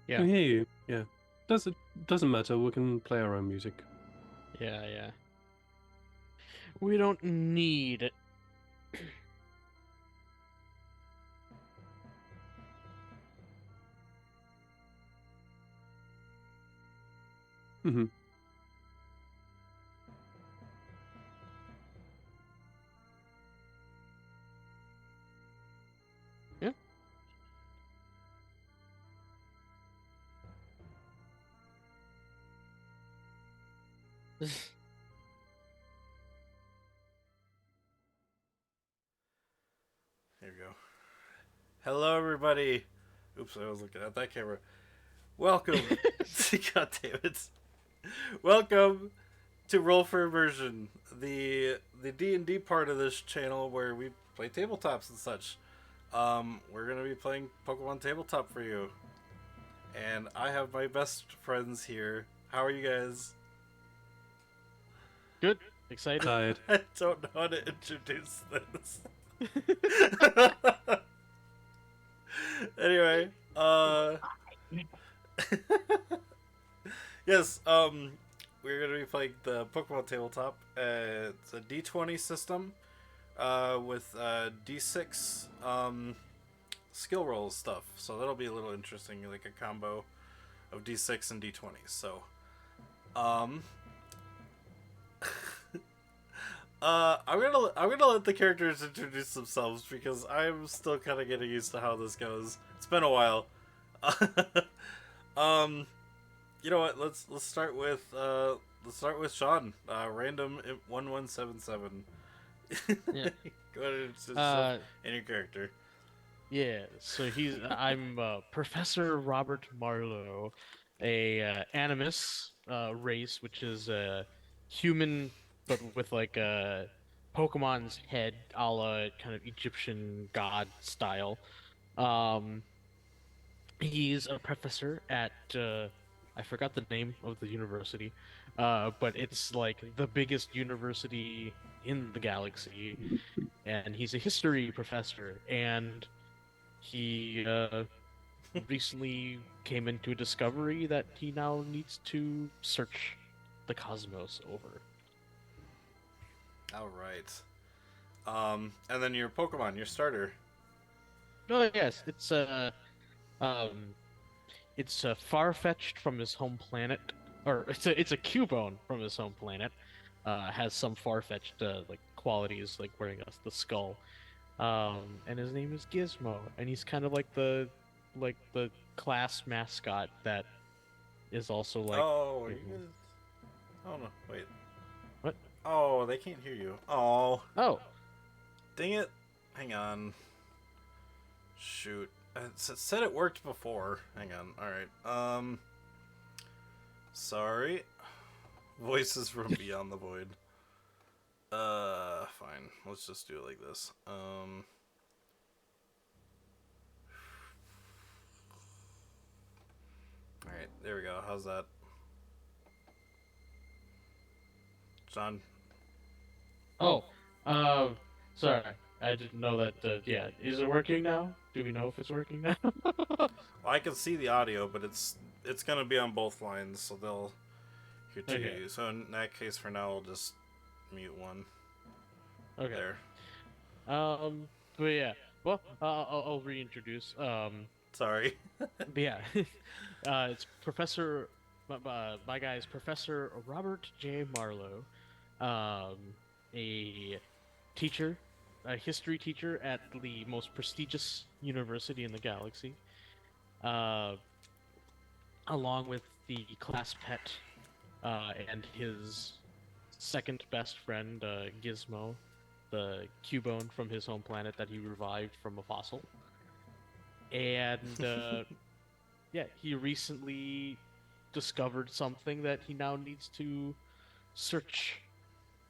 can Yeah, hear you. Yeah. Doesn't matter. We can play our own music. yeah. We don't need it. Hmm. Yeah. Here we go. Hello, everybody. Oops, I was looking at that camera. Welcome. God damn it. Welcome to Roll for Immersion, the D&D part of this channel where we play tabletops and such. We're gonna be playing Pokemon Tabletop for you, and I have my best friends here. How are you guys? Good. Excited. Tired. I don't know how to introduce this. Anyway, yes, we're gonna be playing the Pokemon Tabletop. It's a D20 system with D6 skill rolls stuff. So that'll be a little interesting, like a combo of D6 and D20. So, um, I'm gonna let the characters introduce themselves because I'm still kind of getting used to how this goes. It's been a while. um, you know what? Let's start with Sean. Random 1177. Yeah. Go ahead and introduce yourself Uh, and your character. yeah. I'm Professor Robert Marlowe, a animus race, which is human, but with like Pokemon's head, a la kind of Egyptian god style. Um, he's a professor at I forgot the name of the university, but it's like the biggest university in the galaxy, and he's a history professor, and he recently came into a discovery that he now needs to search the cosmos over. All right. And then your Pokemon, your starter. Oh yes, um it's far-fetched from his home planet, or it's a Cubone from his home planet. Has some far-fetched like qualities, like wearing the skull. And his name is Gizmo, and he's kind of like the class mascot that is also like, Oh, are you you know, guys? Oh no, wait. what? Oh, they can't hear you. Oh, Oh, dang it. Hang on. Shoot. It said it worked before. Hang on. All right. Sorry. Voices from beyond the void. Fine. Let's just do it like this. All right. There we go. How's that, John? oh, uh, sorry, I didn't know that. Yeah, is it working now? Do we know if it's working now? Well, I can see the audio, but it's gonna be on both lines, so they'll hear Okay, two. So in that case, for now, I'll just mute one. okay. There. But yeah, well, I'll reintroduce. Sorry. But yeah, it's my guy is Professor Robert J. Marlowe, um, a teacher, a history teacher at the most prestigious university in the galaxy, uh, along with the class pet, and his second best friend, Gizmo, the Cubone from his home planet that he revived from a fossil. And yeah, he recently discovered something that he now needs to search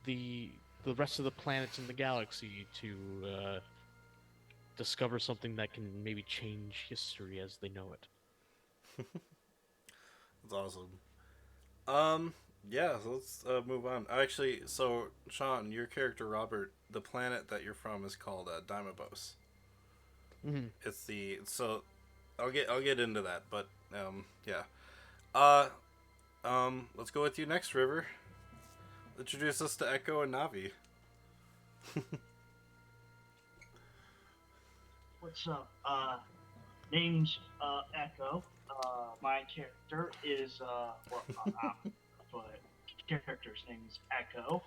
the rest of the planets in the galaxy to discover something that can maybe change history as they know it. That's awesome. Um, yeah, so let's move on. Actually, so Sean, your character Robert, the planet that you're from is called Dimebos. Hmm. It's the so I'll get into that, but yeah. Uh, let's go with you next, River. Introduce us to Echo and Navi. What's up? Name's Echo. My character is but character's name is Echo.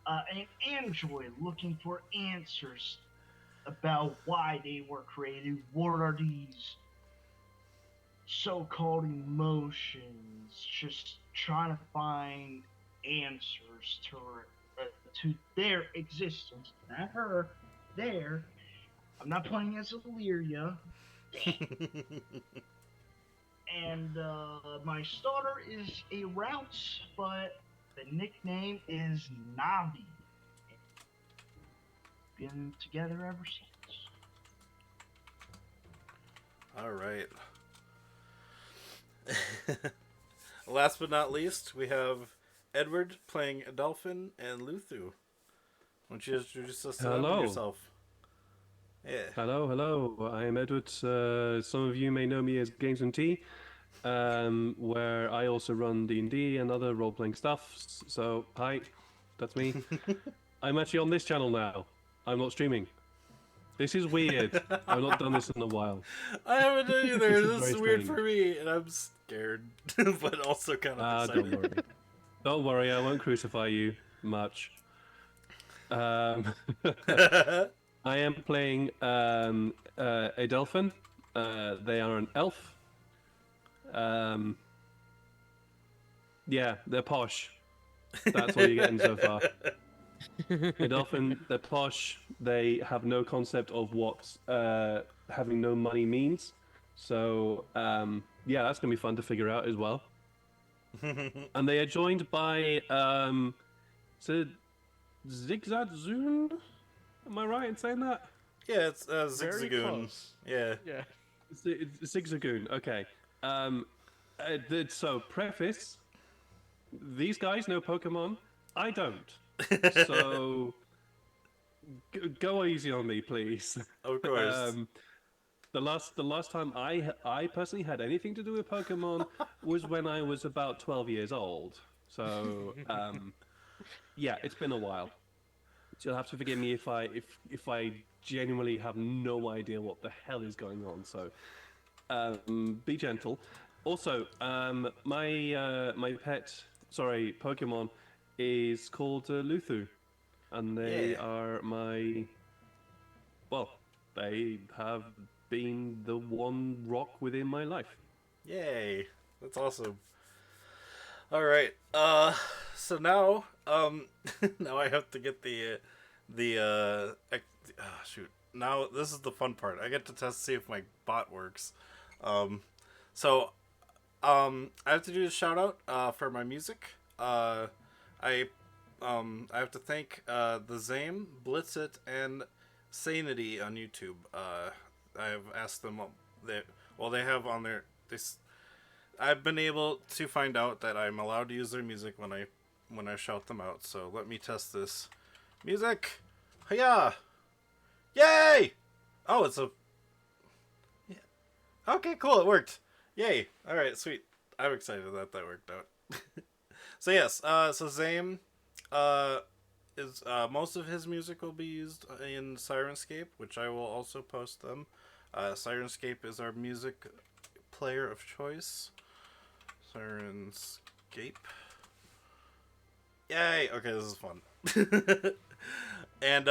An android looking for answers about why they were created. What are these so-called emotions? Just trying to find answers to their existence. Not her. There. I'm not playing as Illyria. And my starter is a Route, but the nickname is Navi. Been together ever since. All right. Last but not least, we have Edward playing Adolphin and Luthu. Why don't you introduce us to them and Hello. yourself? Yeah. Hello. I am Edward. Some of you may know me as Games and Tea, where I also run D&D and other role-playing stuff. So, hi, that's me. I'm actually on this channel now. I'm not streaming. This is weird. I've not done this in a while. I haven't done either. This is This is very weird strange. for me, and I'm scared, but also kind of excited. Don't worry. Don't worry, I won't crucify you much. I am playing Adelphin. They are an elf. Yeah, they're posh. That's all you're getting so far. Adelphin, they're posh. They have no concept of what having no money means. So, yeah, that's going to be fun to figure out as well. And they are joined by Zigzadzun? Am I right in saying that? Yeah, it's Very Zigzagoon. close. Yeah. Yeah. Zigzagoon, okay. So, preface, these guys know Pokemon. I don't. So, go easy on me, please. Of course. The last time I personally had anything to do with Pokemon was when I was about 12 years old. So, yeah, it's been a while. You'll have to forgive me if I genuinely have no idea what the hell is going on. So, be gentle. Also, my Pokemon is called Luthu, and they are they have been the one rock within my life. Yay. That's awesome. All right. So now now I have to get shoot. Now this is the fun part. I get to test to see if my bot works. So I have to do a shout out for my music. I have to thank the Zame, Blitzit, and Sanity on YouTube. I have asked them. They have on their this. I've been able to find out that I'm allowed to use their music when I shout them out. So let me test this music. Hiya! Yay! Oh, it's a. Yeah. Okay, cool. It worked. Yay! All right, sweet. I'm excited that worked out. So yes, so Zame, is most of his music will be used in Sirenscape, which I will also post them. Sirenscape is our music player of choice. Sirenscape. Yay! Okay, this is fun. And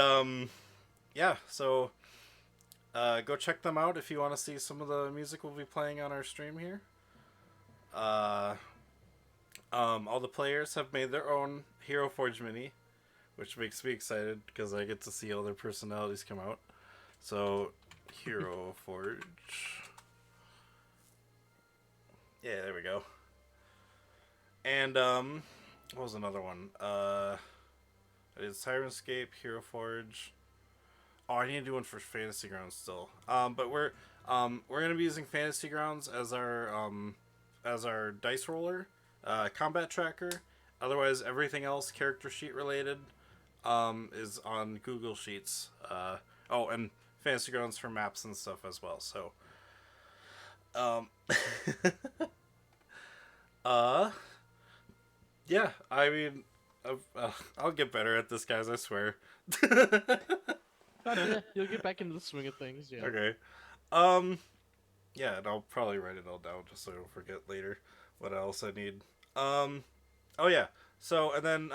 yeah, so go check them out if you want to see some of the music we'll be playing on our stream here. All the players have made their own Hero Forge mini, which makes me excited because I get to see all their personalities come out. So, Hero Forge. Yeah, there we go. And, what was another one? It's Sirenscape, Hero Forge. Oh, I need to do one for Fantasy Grounds still. But we're gonna be using Fantasy Grounds as our dice roller, combat tracker. Otherwise, everything else character sheet related, is on Google Sheets. And Fantasy Grounds for maps and stuff as well. So, Um, yeah, I mean, I'll get better at this, guys. I swear. Yeah, you'll get back into the swing of things. Yeah. Okay. Um, yeah, and I'll probably write it all down just so I don't forget later what else I need. Um, oh yeah. So and then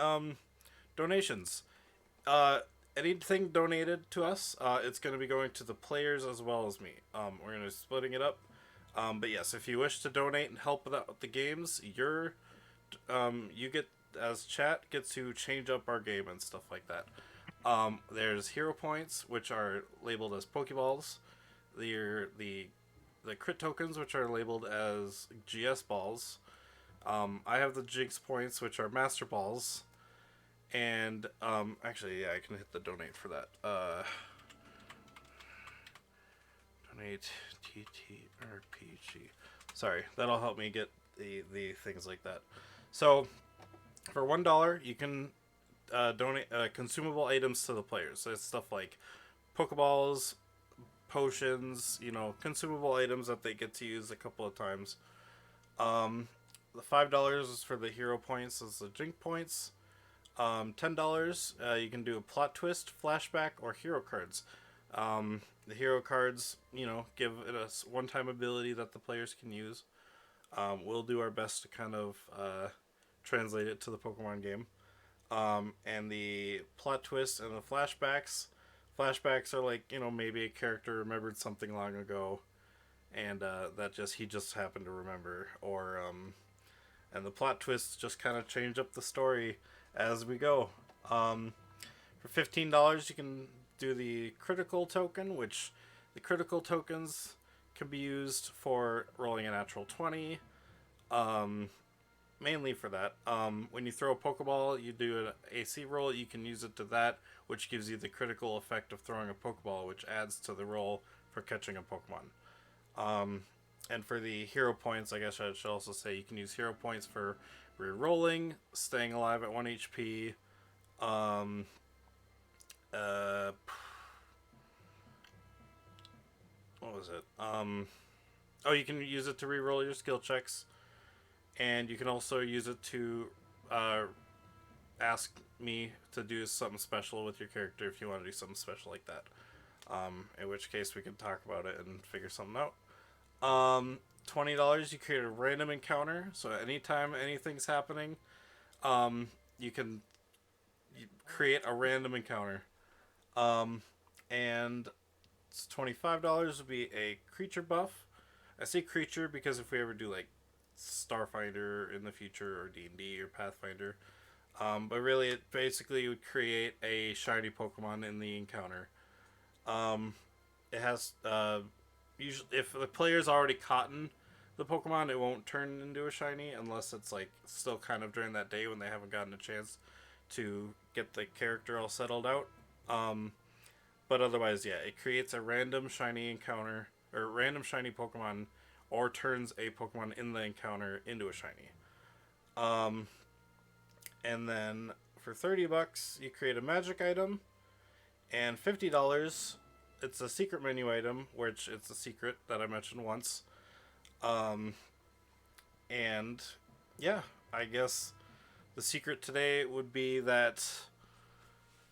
donations. Uh, anything donated to us, it's going to be going to the players as well as me. We're going to be splitting it up. But yes, if you wish to donate and help with the games, you get, as chat, get to change up our game and stuff like that. There's hero points, which are labeled as Pokeballs. The crit tokens, which are labeled as GS balls. I have the Jinx points, which are Master Balls. And actually, yeah, I can hit the donate for that. Donate TTRPG. Sorry, that'll help me get the things like that. So for $1, you can donate consumable items to the players. So it's stuff like Pokeballs, potions, consumable items that they get to use a couple of times. The $5 is for the hero points, is the Jink points. $10, you can do a plot twist, flashback, or hero cards. The hero cards, give it a one-time ability that the players can use. We'll do our best to kind of translate it to the Pokemon game. And the plot twist and the flashbacks. Flashbacks are like, maybe a character remembered something long ago, and he just happened to remember. Or, and the plot twists just kind of change up the story as we go. For $15, you can do the critical token, which the critical tokens can be used for rolling a natural 20. Mainly for that. When you throw a Pokeball, you do an AC roll, you can use it to that, which gives you the critical effect of throwing a Pokeball, which adds to the roll for catching a Pokemon. And for the hero points, I guess I should also say you can use hero points for re-rolling, staying alive at 1 HP. What was it? You can use it to re-roll your skill checks. And you can also use it to ask me to do something special with your character if you want to do something special like that. In which case we can talk about it and figure something out. $20, you create a random encounter. So anytime anything's happening, you can create a random encounter. And $25 would be a creature buff. I say creature because if we ever do like Starfinder in the future, or D&D, or Pathfinder, but really it basically would create a shiny Pokemon in the encounter. It has usually, if the player's already caught the Pokemon, it won't turn into a shiny unless it's like still kind of during that day when they haven't gotten a chance to get the character all settled out. But otherwise, yeah, it creates a random shiny encounter, or random shiny Pokemon, or turns a Pokemon in the encounter into a shiny. And then for $30, you create a magic item, and $50, it's a secret menu item, which it's a secret that I mentioned once. And yeah, I guess the secret today would be that,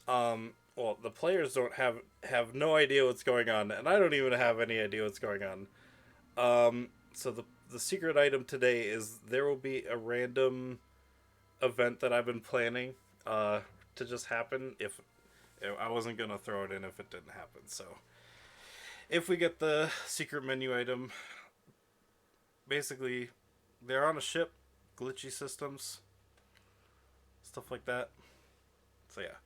the players don't have no idea what's going on, and I don't even have any idea what's going on. So the secret item today is there will be a random event that I've been planning to just happen if I wasn't going to throw it in if it didn't happen. So if we get the secret menu item, basically they're on a ship, glitchy systems, stuff like that. So yeah.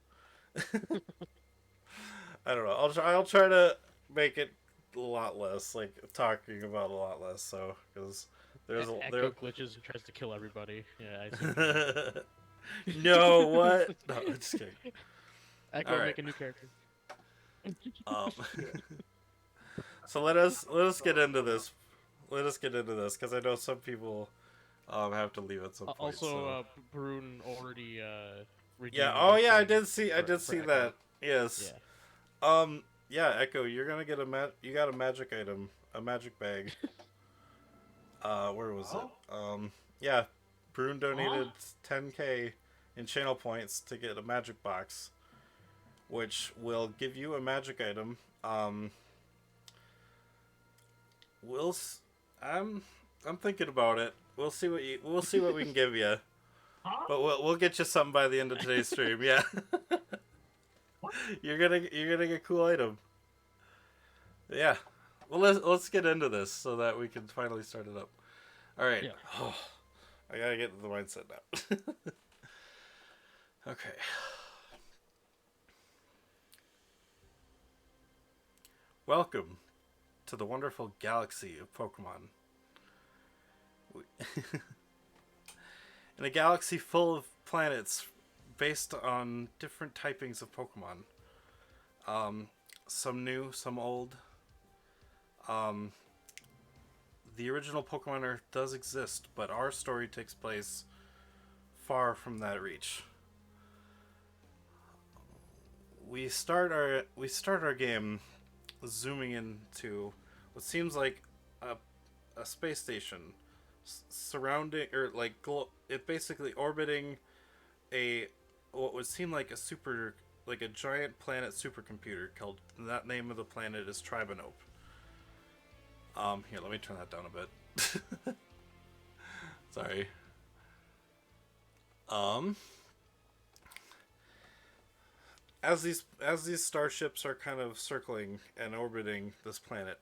I don't know. I'll try to make it a lot less, like talking about a lot less. So because there's Echo glitches and tries to kill everybody. Yeah, I see. No, what? No, I'm just kidding. Echo All right. make a new character. So let us get into this. Let us get into this because I know some people have to leave at some point. Also, Brune already redeemed. Yeah. Oh yeah, I did for see Echo. that. Yes. Yeah. Yeah, Echo, you're gonna get you got a magic item, a magic bag. Where was Oh. it? Yeah, Brune donated Huh? 10k in channel points to get a magic box, which will give you a magic item. We'll. I'm. I'm thinking about it. We'll see what you. We'll see what we can give you. Huh? But we'll get you something by the end of today's stream. Yeah. What? You're gonna get a cool item. Yeah. Well, let's get into this so that we can finally start it up. All right. Yeah. Oh, I gotta get the mindset now. Okay. Welcome to the wonderful galaxy of Pokemon. In a galaxy full of planets based on different typings of Pokemon. Some new, some old. The original Pokemon Earth does exist, but our story takes place far from that reach. We start our game zooming into what seems like a space station surrounding, or like it basically orbiting a what would seem like a giant planet supercomputer called, that name of the planet is Tribanope. Here, let me turn that down a bit. Sorry. As these starships are kind of circling and orbiting this planet,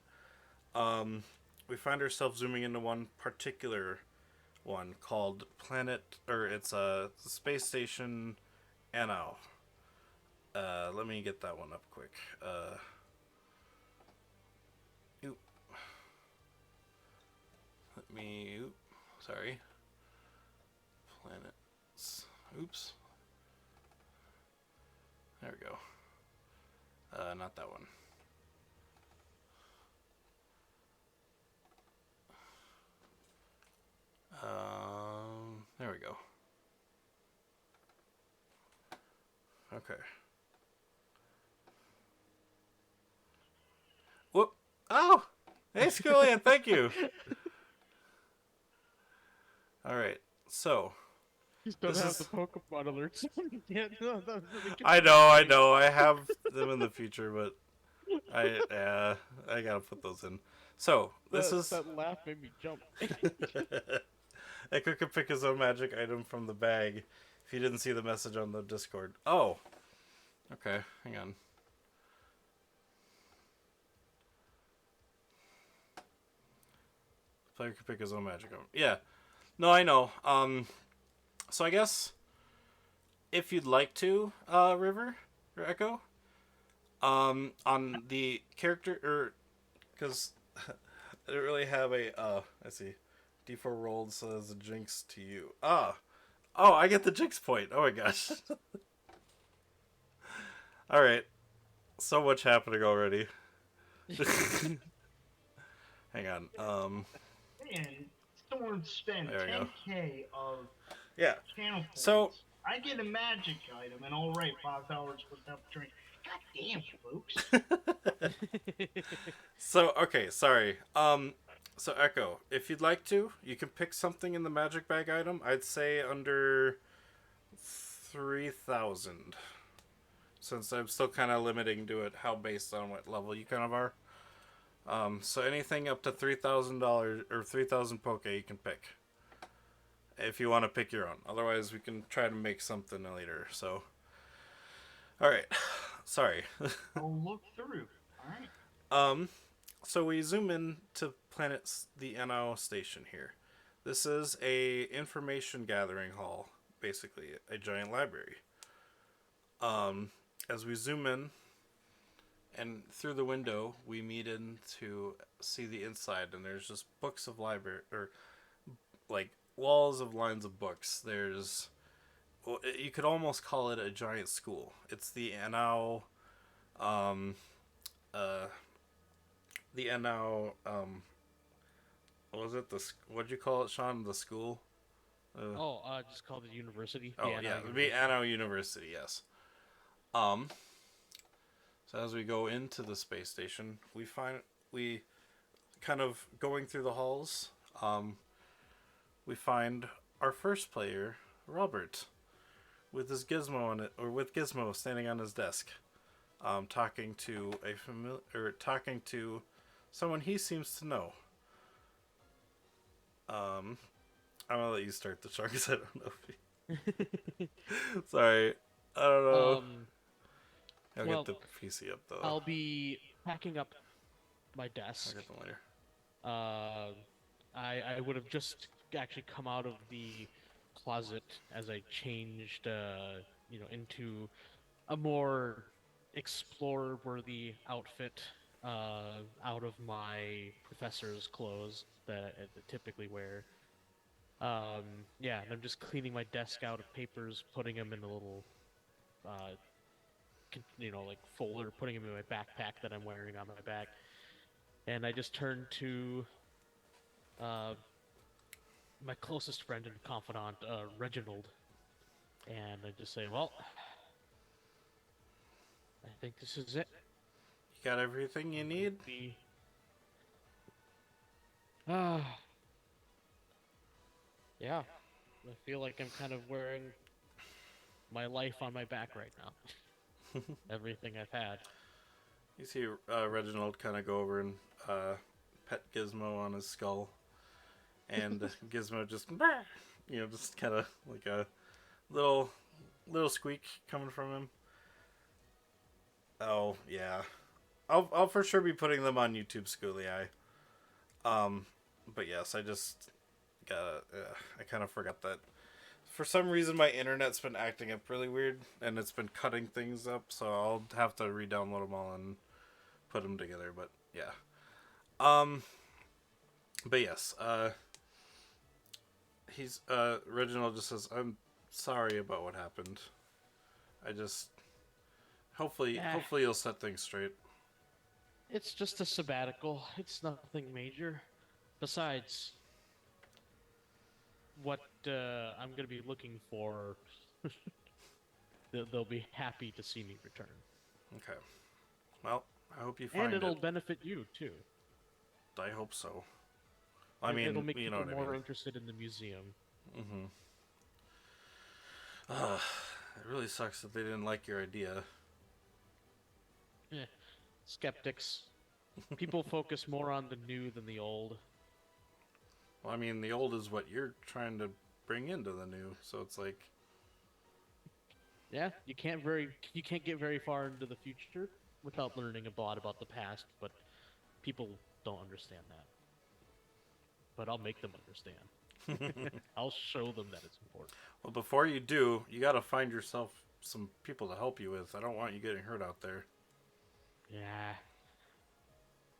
we find ourselves zooming into one particular one called it's a space station Anno. Let me get that one up quick. Sorry. Planets. Oops. There we go. Not that one. There we go. Okay. Whoop. Oh! Hey, Scullion, thank you! Alright, so. You still This have is- the Pokemon alerts. Yeah, no, that was really good. I know. I have them in the future, but I gotta put those in. So, this is... That laugh made me jump. Echo can pick his own magic item from the bag if you didn't see the message on the Discord. Oh! Okay, hang on. Player can pick his own magic item. Yeah. No, I know. So I guess if you'd like to, River or Echo, on the character, because I don't really have a, I see, D4 rolled says a jinx to you. Oh, I get the jinx point. Oh my gosh. All right, so much happening already. Hang on. Man, Storm spent There we go. 10k of Yeah. channel points. So- I get a magic item, and all right, $5 worth of drink. God damn, folks. So, okay, sorry. So Echo, if you'd like to, you can pick something in the magic bag item. I'd say under 3,000. Since I'm still kind of limiting to it how based on what level you kind of are. So anything up to $3,000 or 3,000 Poke you can pick. If you want to pick your own. Otherwise, we can try to make something later. So, all right. Sorry. I'll look through. All right. So we zoom in to the NO station here. This is a information gathering hall, basically a giant library. As we zoom in, and through the window, we meet in to see the inside, and there's just books of library, or like walls of lines of books. There's, well, you could almost call it a giant school. It's the NO, what was it? What'd you call it, Sean? The school? Just called it university. Oh, Yeah, yeah, it'd be Anno University, yes. So as we go into the space station, we kind of going through the halls. we find our first player, Robert, with his gizmo on it, or with Gizmo standing on his desk, talking to talking to someone he seems to know. I'm gonna let you start the show because I don't know if you... Sorry, I don't know. I'll well, get the PC up though. I'll be packing up my I'll desk. get them later. I would have just actually come out of the closet as I changed, into a more explorer-worthy outfit, out of my professor's clothes that I typically wear. Yeah, and I'm just cleaning my desk out of papers, putting them in a little, like folder, putting them in my backpack that I'm wearing on my back. And I just turned to my closest friend and confidant, Reginald, and I just say, "Well, I think this is it. You got everything you need? Be ah, yeah. I feel like I'm kind of wearing my life on my back right now. Everything I've had." You see Reginald kind of go over and pet Gizmo on his skull, and Gizmo just, just kind of like a little squeak coming from him. Oh yeah, I'll for sure be putting them on YouTube, Schooly Eye. But yes, I just got I kind of forgot that. For some reason, my internet's been acting up really weird, and it's been cutting things up, so I'll have to re-download them all and put them together. But yeah, but yes, he's Reginald just says, "I'm sorry about what happened. I just hopefully you'll set things straight." It's just a sabbatical. It's nothing major. Besides, what I'm gonna be looking for, they'll be happy to see me return, Okay. Well, I hope you find and it'll it. benefit you too. I hope so. I mean, It'll make you people know what I more mean. interested in the museum. Mm-hmm. It really sucks that they didn't like your idea. Eh, skeptics. People focus more on the new than the old. Well, I mean, the old is what you're trying to bring into the new, so it's like, Yeah, you can't get very far into the future without learning a lot about the past, but people don't understand that. But I'll make them understand. I'll show them that it's important. well, before you do, you got to find yourself some people to help you with. I don't want you getting hurt out there. Yeah.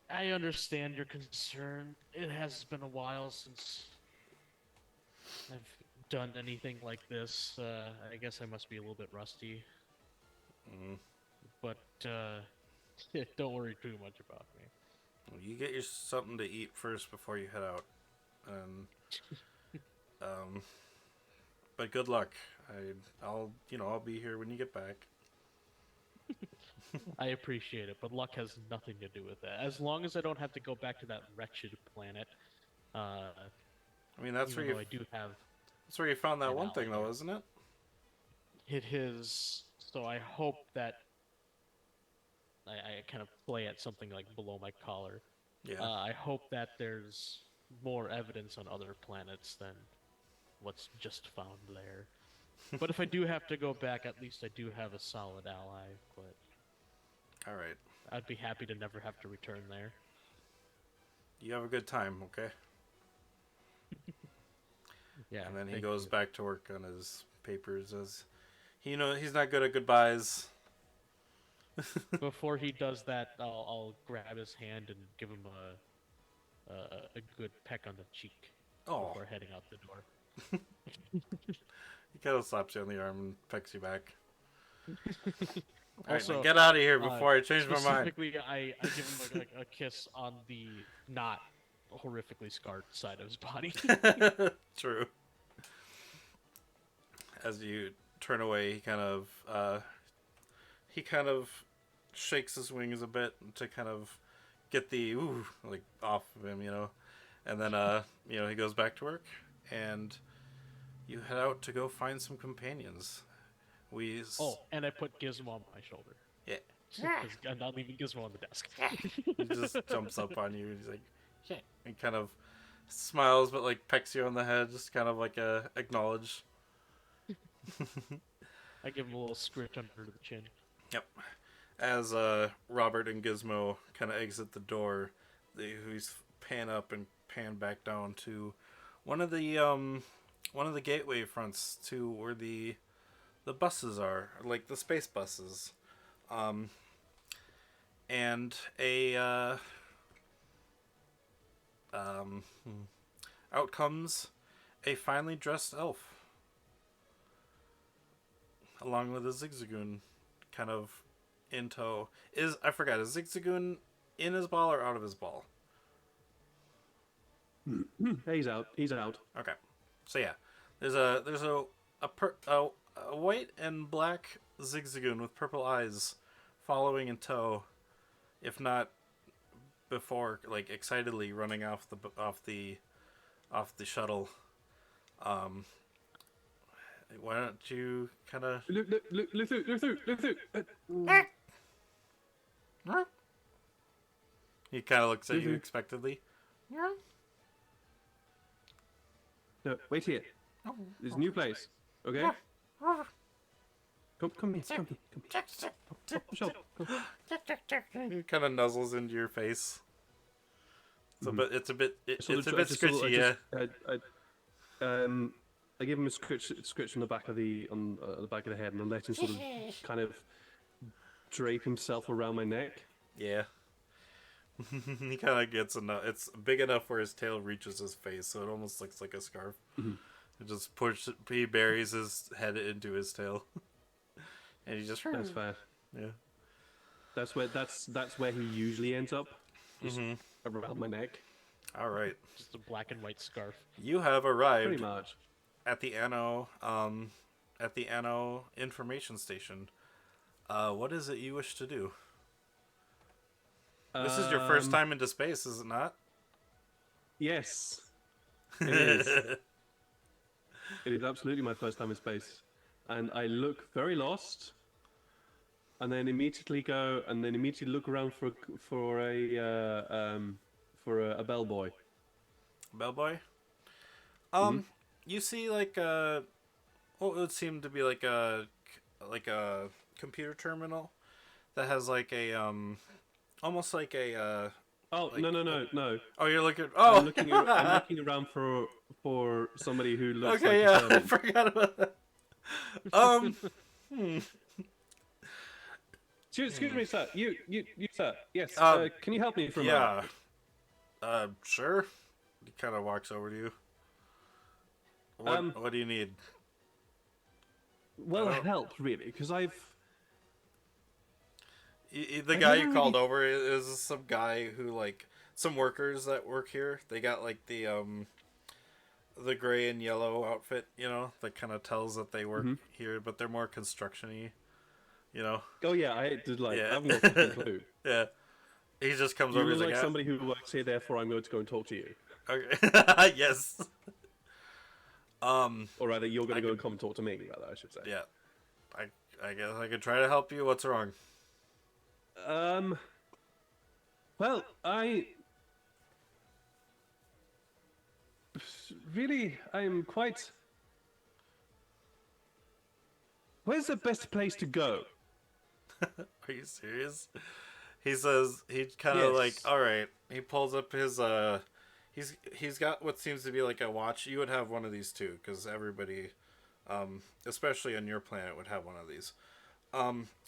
I understand your concern. It has been a while since I've done anything like this. I guess I must be a little bit rusty. Mm. But don't worry too much about me. Well, you get your something to eat first before you head out, and but good luck. I'll be here when you get back. I appreciate it, but luck has nothing to do with that. As long as I don't have to go back to that wretched planet, I mean, that's even where though I do have that's where you found that an one ally thing, though, here. isn't it? It is. So I hope that I kind of play at something like below my collar. Yeah. I hope that there's more evidence on other planets than what's just found there. But if I do have to go back, at least I do have a solid ally. But All right. I'd be happy to never have to return there. You have a good time, okay? Yeah. And then he thank goes you. back to work on his papers as he's not good at goodbyes. Before he does that, I'll grab his hand and give him a good peck on the cheek Oh, before heading out the door. he kind of slaps you on the arm and pecks you back. All right, Also, now get out of here before I change my mind. specifically, I give him a kiss on the not horrifically scarred side of his body. True. As you turn away, he kind of shakes his wings a bit to kind of get the off of him, And then he goes back to work, and you head out to go find some companions. Oh, and I put Gizmo on my shoulder. Yeah. Because I'm not leaving Gizmo on the desk. He just jumps up on you, and he's like, yeah, and kind of smiles, but like pecks you on the head, just kind of like acknowledge. I give him a little scritch under the chin. Yep. As Robert and Gizmo kind of exit the door, they pan up and pan back down to one of the gateway fronts to where the buses are, like the space buses, and out comes a finely dressed elf, along with a Zigzagoon, kind of in tow. Is Zigzagoon in his ball or out of his ball? He's out. He's out. Okay, so yeah, there's a white and black Zigzagoon with purple eyes, following in tow, if not before, like excitedly running off the shuttle. Why don't you kind of Look through. He kind of looks at you expectantly. No, wait here. There's a new place. Okay. Come here. Up the shelf. Come. He kind of nuzzles into your face. It's a bit scritchy, yeah. I give him a scritch on the back of the back of the head, and I let him sort of kind of drape himself around my neck. Yeah. He kind of gets enough. It's big enough where his tail reaches his face, so it almost looks like a scarf. It just he buries his head into his tail, and he just. That's fair. Yeah. That's where he usually ends up. Just around my neck. All right. Just a black and white scarf. You have arrived Pretty much. at the Anno information station. What is it you wish to do? This is your first time into space, is it not? Yes. It is. It is absolutely my first time in space, and I look very lost. And then immediately look around for a bellboy. Bellboy? You see like what would seem to be like a computer terminal that has like a almost like a Oh, like, no. Oh, you're looking. Oh, I'm looking around for somebody who looks okay, like yeah, a I forgot about that. Excuse me, sir. You, sir. Yes. Can you help me for a yeah. moment? Sure. He kind of walks over to you. What do you need? Well, help really, because The I guy never you called really- over is some guy who, like, some workers that work here. They got like the gray and yellow outfit, that kind of tells that they work here, but they're more construction-y, Oh yeah, I did like. Yeah. I haven't got a fucking clue. Yeah. He just comes You over. look He's like like, somebody who works here, therefore I'm going to go and talk to you. Okay. Yes. Or rather, you're going to go and come and talk to me, rather, I should say. Yeah. I guess I could try to help you. What's wrong? Well, I'm quite... Where's the best place to go? Are you serious? He says he kind of Yes. like, all right. He pulls up his he's got what seems to be like a watch. You would have one of these too, because everybody, especially on your planet, would have one of these.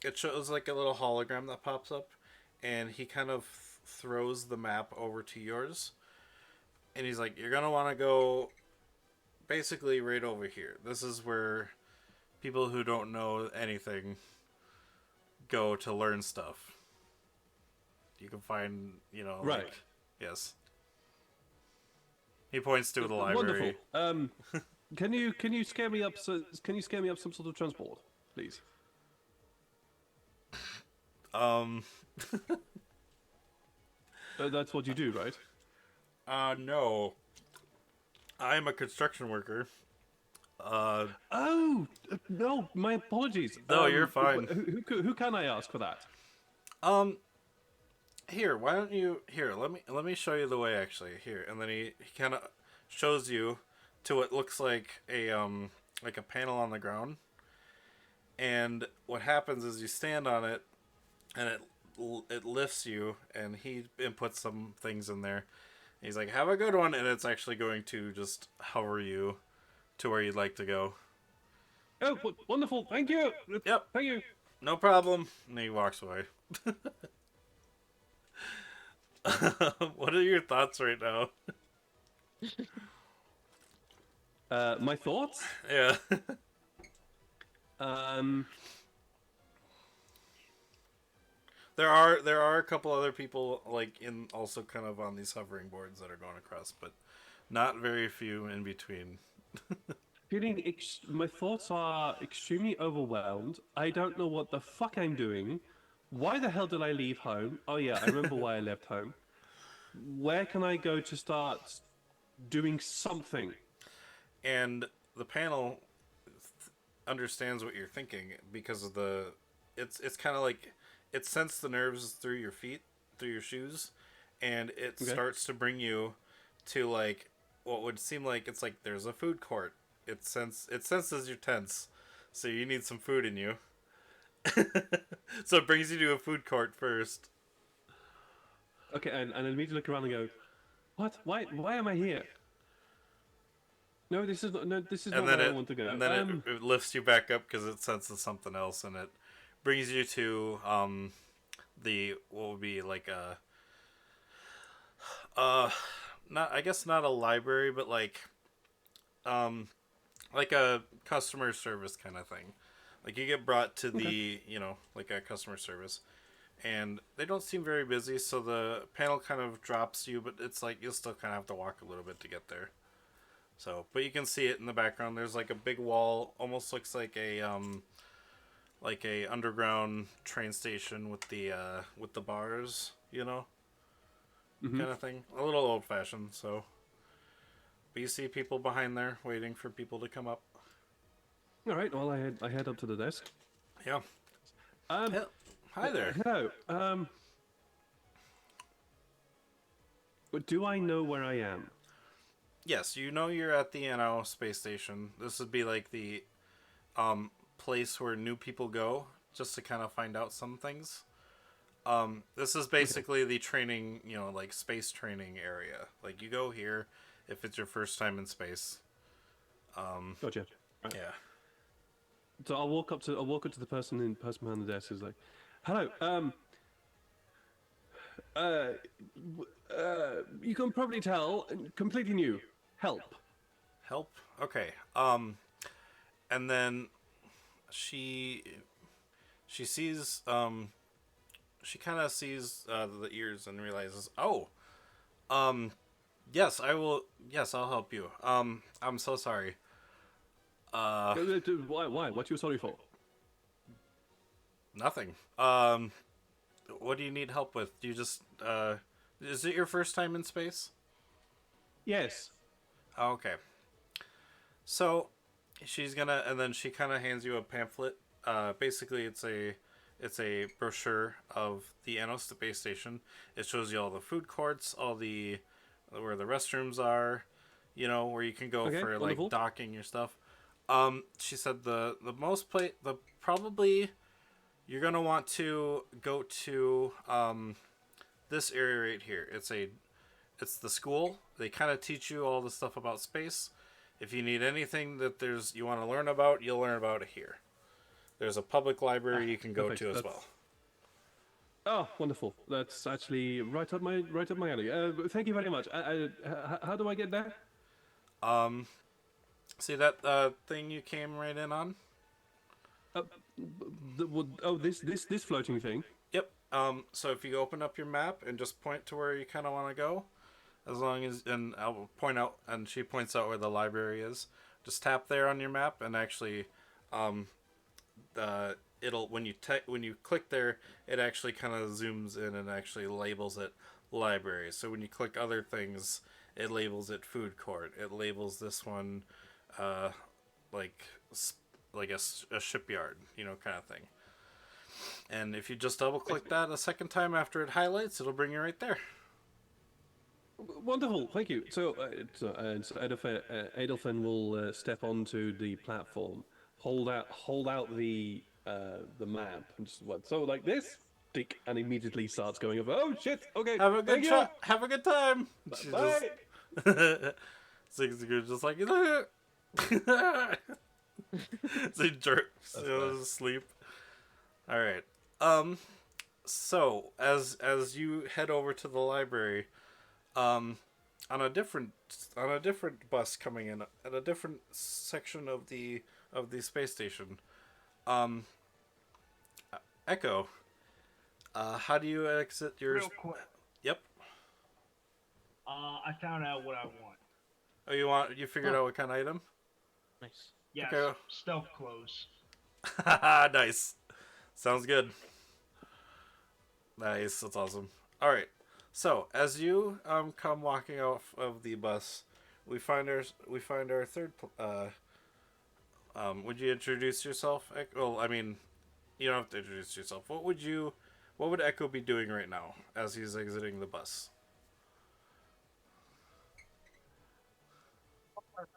It shows like a little hologram that pops up, and he kind of throws the map over to yours, and he's like, you're gonna want to go basically right over here. This is where people who don't know anything go to learn stuff. You can find, Right. like, yes. He points to the library. Wonderful. Can you scare me up? Can you scare me up some sort of transport, please? Um, That's what you do, right? No. I'm a construction worker. Oh no, my apologies. No, you're fine. Who can I ask for that? Um, Here, why don't you here? Let me show you the way actually. Here, and then he kind of shows you to what looks like a panel on the ground. And what happens is you stand on it, and it lifts you, and he inputs some things in there. He's like, "Have a good one," and it's actually going to just hover you to where you'd like to go. Oh, wonderful! Thank you. Yep. Thank you. No problem. And he walks away. What are your thoughts right now? My thoughts. Yeah. There are a couple other people like in also kind of on these hovering boards that are going across, but not very few in between. My thoughts are extremely overwhelmed. I don't know what the fuck I'm doing. Why the hell did I leave home? Oh yeah, I remember why I left home. Where can I go to start doing something? And the panel understands what you're thinking because of it's kind of like it senses the nerves through your feet, through your shoes, and it starts to bring you to like what would seem like it's like there's a food court. It senses you're tense, so you need some food in you. So it brings you to a food court first. Okay, and I immediately look around and go, "What? Why am I here? No, this is not. No, this is not where I want to go." And then it lifts you back up because it senses something else, and it brings you to the what would be like not I guess not a library, but like a customer service kind of thing. Like you get brought to the like a customer service, and they don't seem very busy, so the panel kind of drops you, but it's like you'll still kind of have to walk a little bit to get there. So, but you can see it in the background. There's like a big wall, almost looks like a underground train station with the bars, kind of thing. A little old fashioned. So, but you see people behind there waiting for people to come up. All right. Well, I head up to the desk. Yeah. Hi there. Hello. Do I know where I am? Yes, you're at the space station. This would be like the place where new people go just to kind of find out some things. This is basically the training, like space training area. Like you go here if it's your first time in space. Gotcha. Right. Yeah. So I'll walk up to the person behind the desk who's like, "Hello. You can probably tell, completely new. Help." Help? Okay. And then she sees she kind of sees the ears and realizes, "Oh, yes, I will. Yes, I'll help you. I'm so sorry. Why? What you sorry for? Nothing. What do you need help with? Do you just is it your first time in space? Yes. Okay. So she's gonna, and then she kind of hands you a pamphlet. Basically, it's a brochure of the Anno space station. It shows you all the food courts, all the where the restrooms are, where you can go for wonderful. like docking your stuff. She said the probably you're gonna want to go to this area right here. It's the school. They kind of teach you all the stuff about space. If you need anything that you want to learn about, you'll learn about it here. There's a public library you can go to as well. Oh, wonderful! That's actually right up my alley. Thank you very much. How do I get there? See that thing you came right in on? This floating thing. Yep. So if you open up your map and just point to where you kind of want to go, and I'll point out, and she points out where the library is. Just tap there on your map, and actually, it'll when you click there, it actually kind of zooms in and actually labels it library. So when you click other things, It labels it food court. It labels this one, uh, like a shipyard, kind of thing. And if you just double click that a second time after it highlights, it'll bring you right there. Wonderful, thank you. So, Adolphin will step onto the platform, hold out the map, and just what? So like this, tick, and immediately starts going over. Oh shit! Okay, Have a good thank you. Have a good time. She Bye. just just like so he jerks asleep. All right. So as you head over to the library, on a different bus coming in at a different section of the space station, Echo. How do you exit your? Real quick. Yep. I found out what I want. Oh, you figured out what kind of item? Nice. Yes, Okay. stealth clothes. Nice. Sounds good. Nice. That's awesome. All right. So as you come walking off of the bus, we find our third. Would you introduce yourself? Well, I mean, you don't have to introduce yourself. What would Echo be doing right now as he's exiting the bus?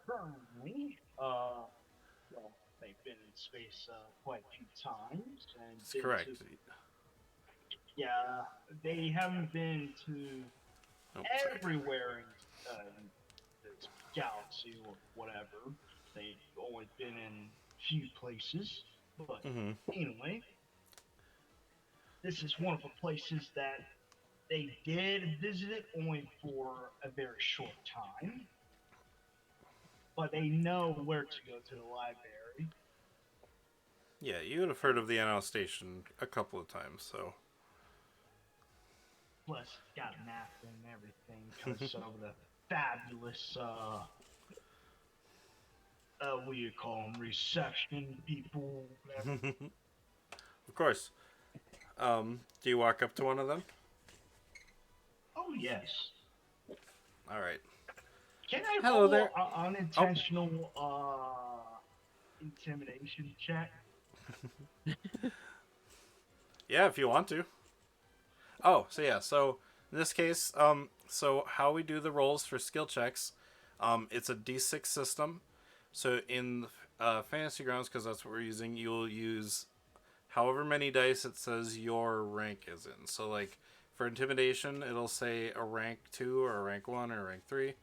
Currently, well, they've been in space quite a few times, and That's correct. Yeah, they haven't been to Oh, sorry. everywhere in this galaxy or whatever. They've only been in few places, but anyway, this is one of the places that they did visit it only for a very short time. But they know where to go to the library. Yeah, you would have heard of the NL station a couple of times, so. Plus, got a napkin and everything because of the fabulous, what do you call them, reception people, whatever. Of course. Do you walk up to one of them? Oh, yes. All right. Can I Hello roll there. an unintentional, intimidation check? Yeah, if you want to. Oh, so yeah, so in this case, so how we do the rolls for skill checks, it's a D6 system. So in Fantasy Grounds, because that's what we're using, you'll use however many dice it says your rank is in. So like for intimidation, it'll say a rank 2 or a rank 1 or a rank 3.